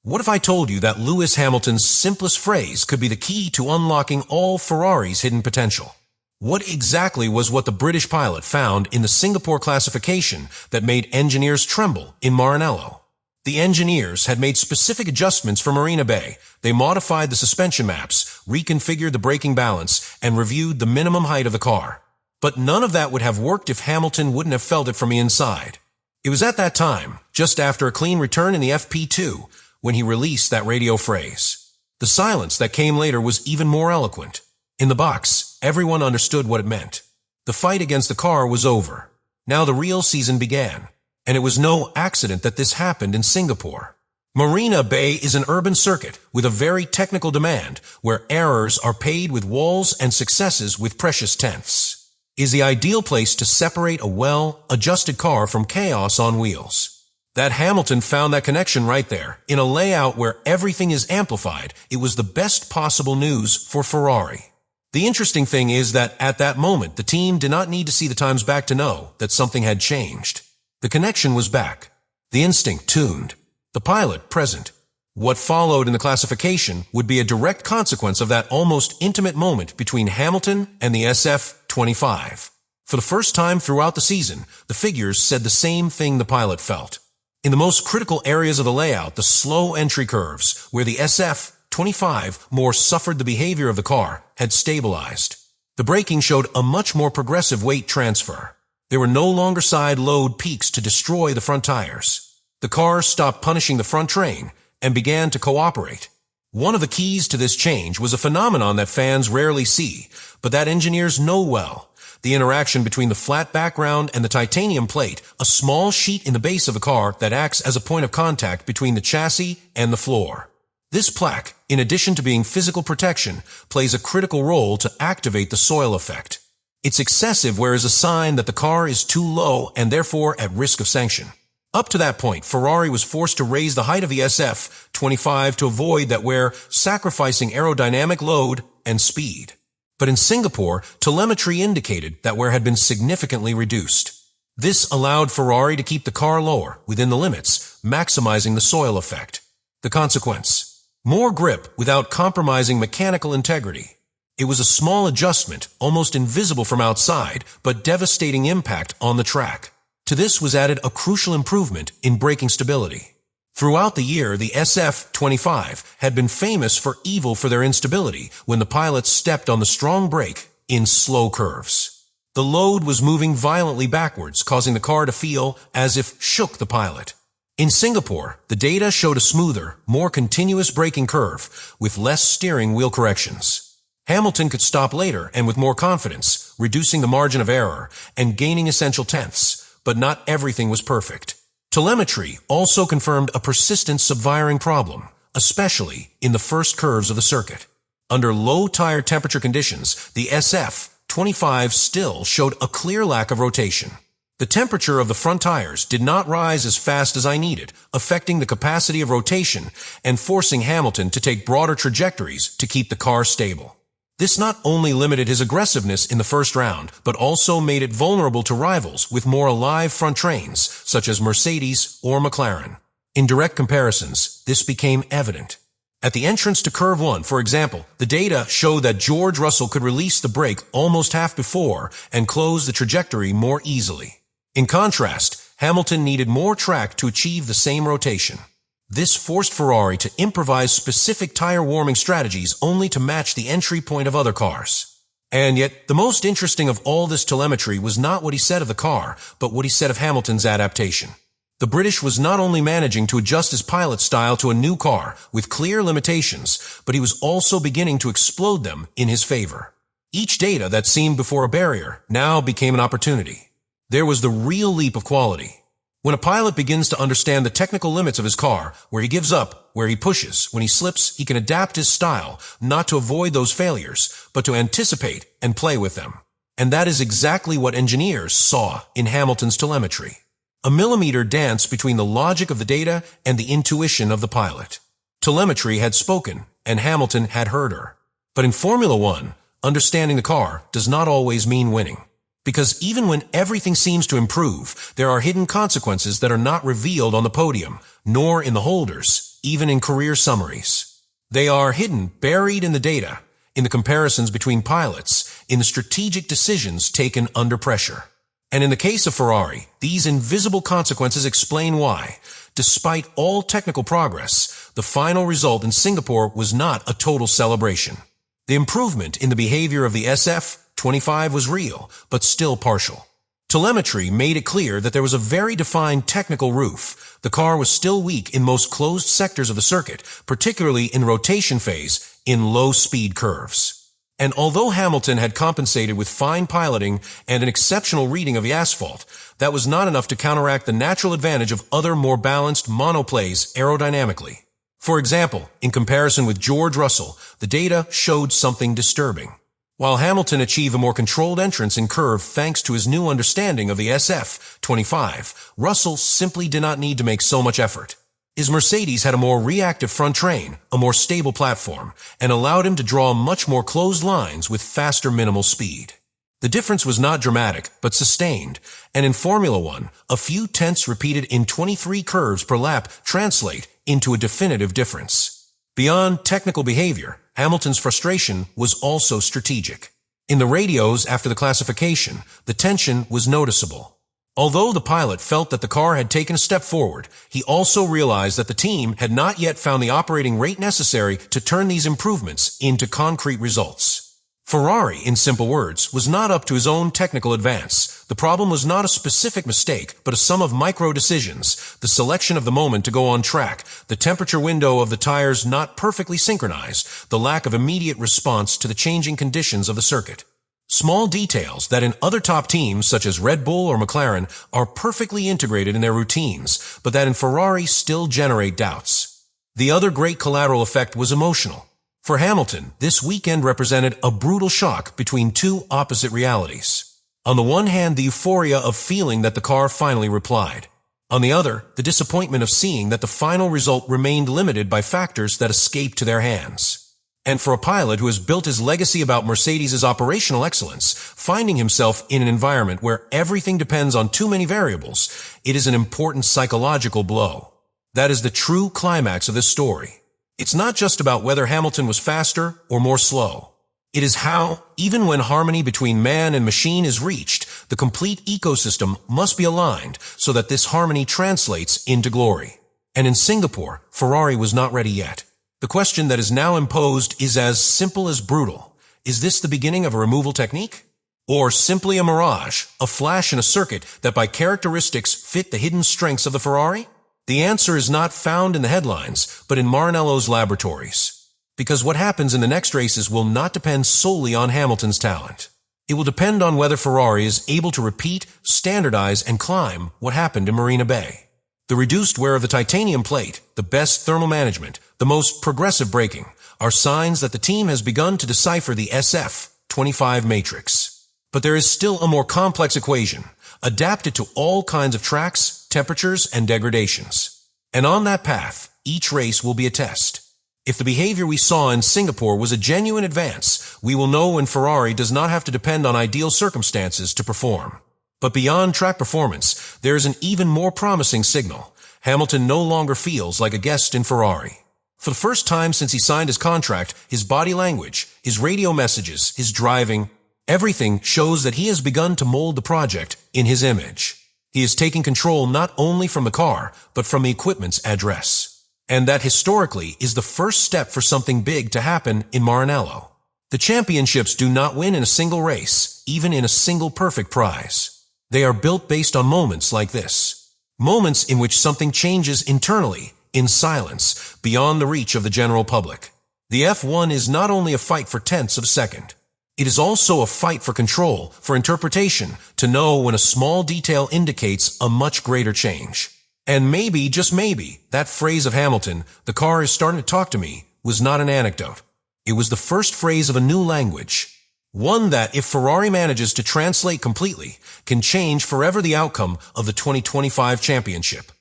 What if I told you that Lewis Hamilton's simplest phrase could be the key to unlocking all Ferrari's hidden potential? What exactly was what the British pilot found in the Singapore classification that made engineers tremble in Maranello? The engineers had made specific adjustments for Marina Bay. They modified the suspension maps, reconfigured the braking balance, and reviewed the minimum height of the car. But none of that would have worked if Hamilton wouldn't have felt it from the inside. It was at that time, just after a clean return in the FP2, when he released that radio phrase. The silence that came later was even more eloquent. In the box, everyone understood what it meant. The fight against the car was over. Now the real season began. And it was no accident that this happened in Singapore. Marina Bay is an urban circuit with a very technical demand where errors are paid with walls and successes with precious tenths. It is the ideal place to separate a well-adjusted car from chaos on wheels. That Hamilton found that connection right there. In a layout where everything is amplified, it was the best possible news for Ferrari. The interesting thing is that at that moment, the team did not need to see the times back to know that something had changed. The connection was back. The instinct tuned. The pilot present. What followed in the classification would be a direct consequence of that almost intimate moment between Hamilton and the SF-25. For the first time throughout the season, the figures said the same thing the pilot felt. In the most critical areas of the layout, the slow entry curves, where the SF-25 more suffered the behavior of the car, had stabilized. The braking showed a much more progressive weight transfer. There were no longer side load peaks to destroy the front tires. The car stopped punishing the front train and began to cooperate. One of the keys to this change was a phenomenon that fans rarely see, but that engineers know well. The interaction between the flat background and the titanium plate, a small sheet in the base of the car that acts as a point of contact between the chassis and the floor. This plaque, in addition to being physical protection, plays a critical role to activate the soil effect. It's excessive where is a sign that the car is too low and therefore at risk of sanction. Up to that point, Ferrari was forced to raise the height of the SF-25 to avoid that wear, sacrificing aerodynamic load and speed. But in Singapore, telemetry indicated that wear had been significantly reduced. This allowed Ferrari to keep the car lower, within the limits, maximizing the soil effect. The consequence: more grip without compromising mechanical integrity. It was a small adjustment, almost invisible from outside, but devastating impact on the track. To this was added a crucial improvement in braking stability. Throughout the year, the SF-25 had been famous for evil for their instability when the pilots stepped on the strong brake in slow curves. The load was moving violently backwards, causing the car to feel as if shook the pilot. In Singapore, the data showed a smoother, more continuous braking curve with less steering wheel corrections. Hamilton could stop later and with more confidence, reducing the margin of error and gaining essential tenths, but not everything was perfect. Telemetry also confirmed a persistent subwiring problem, especially in the first curves of the circuit. Under low tire temperature conditions, the SF-25 still showed a clear lack of rotation. The temperature of the front tires did not rise as fast as I needed, affecting the capacity of rotation and forcing Hamilton to take broader trajectories to keep the car stable. This not only limited his aggressiveness in the first round, but also made it vulnerable to rivals with more alive front trains, such as Mercedes or McLaren. In direct comparisons, this became evident. At the entrance to Curve 1, for example, the data showed that George Russell could release the brake almost half before and close the trajectory more easily. In contrast, Hamilton needed more track to achieve the same rotation. This forced Ferrari to improvise specific tire warming strategies only to match the entry point of other cars. And yet, the most interesting of all this telemetry was not what he said of the car, but what he said of Hamilton's adaptation. The British was not only managing to adjust his pilot style to a new car with clear limitations, but he was also beginning to explode them in his favor. Each data that seemed before a barrier now became an opportunity. There was the real leap of quality. When a pilot begins to understand the technical limits of his car, where he gives up, where he pushes, when he slips, he can adapt his style, not to avoid those failures, but to anticipate and play with them. And that is exactly what engineers saw in Hamilton's telemetry. A millimeter dance between the logic of the data and the intuition of the pilot. Telemetry had spoken, and Hamilton had heard her. But in Formula One, understanding the car does not always mean winning. Because even when everything seems to improve, there are hidden consequences that are not revealed on the podium, nor in the holders, even in career summaries. They are hidden, buried in the data, in the comparisons between pilots, in the strategic decisions taken under pressure. And in the case of Ferrari, these invisible consequences explain why, despite all technical progress, the final result in Singapore was not a total celebration. The improvement in the behavior of the SF-25 was real, but still partial. Telemetry made it clear that there was a very defined technical roof. The car was still weak in most closed sectors of the circuit, particularly in rotation phase, in low-speed curves. And although Hamilton had compensated with fine piloting and an exceptional reading of the asphalt, that was not enough to counteract the natural advantage of other more balanced monoplays aerodynamically. For example, in comparison with George Russell, the data showed something disturbing. While Hamilton achieved a more controlled entrance in curve thanks to his new understanding of the SF-25, Russell simply did not need to make so much effort. His Mercedes had a more reactive front train, a more stable platform, and allowed him to draw much more closed lines with faster minimal speed. The difference was not dramatic, but sustained, and in Formula One, a few tenths repeated in 23 curves per lap translate into a definitive difference. Beyond technical behavior, Hamilton's frustration was also strategic. In the radios after the classification, the tension was noticeable. Although the pilot felt that the car had taken a step forward, he also realized that the team had not yet found the operating rate necessary to turn these improvements into concrete results. Ferrari, in simple words, was not up to his own technical advance. The problem was not a specific mistake, but a sum of micro-decisions, the selection of the moment to go on track, the temperature window of the tires not perfectly synchronized, the lack of immediate response to the changing conditions of the circuit. Small details that in other top teams such as Red Bull or McLaren are perfectly integrated in their routines, but that in Ferrari still generate doubts. The other great collateral effect was emotional. For Hamilton, this weekend represented a brutal shock between two opposite realities. On the one hand, the euphoria of feeling that the car finally replied. On the other, the disappointment of seeing that the final result remained limited by factors that escaped to their hands. And for a pilot who has built his legacy about Mercedes' operational excellence, finding himself in an environment where everything depends on too many variables, it is an important psychological blow. That is the true climax of this story. It's not just about whether Hamilton was faster or more slow. It is how, even when harmony between man and machine is reached, the complete ecosystem must be aligned so that this harmony translates into glory. And in Singapore, Ferrari was not ready yet. The question that is now imposed is as simple as brutal. Is this the beginning of a removal technique? Or simply a mirage, a flash in a circuit that by characteristics fit the hidden strengths of the Ferrari? The answer is not found in the headlines, but in Maranello's laboratories. Because what happens in the next races will not depend solely on Hamilton's talent. It will depend on whether Ferrari is able to repeat, standardize, and climb what happened in Marina Bay. The reduced wear of the titanium plate, the best thermal management, the most progressive braking, are signs that the team has begun to decipher the SF-25 matrix. But there is still a more complex equation, adapted to all kinds of tracks, temperatures, and degradations. And on that path, each race will be a test. If the behavior we saw in Singapore was a genuine advance, we will know when Ferrari does not have to depend on ideal circumstances to perform. But beyond track performance, there is an even more promising signal. Hamilton no longer feels like a guest in Ferrari. For the first time since he signed his contract, his body language, his radio messages, his driving, everything shows that he has begun to mold the project in his image. He is taking control not only from the car, but from the equipment's address. And that historically is the first step for something big to happen in Maranello. The championships do not win in a single race, even in a single perfect prize. They are built based on moments like this. Moments in which something changes internally, in silence, beyond the reach of the general public. The F1 is not only a fight for tenths of a second. It is also a fight for control, for interpretation, to know when a small detail indicates a much greater change. And maybe, just maybe, that phrase of Hamilton, "the car is starting to talk to me," was not an anecdote. It was the first phrase of a new language. One that, if Ferrari manages to translate completely, can change forever the outcome of the 2025 championship.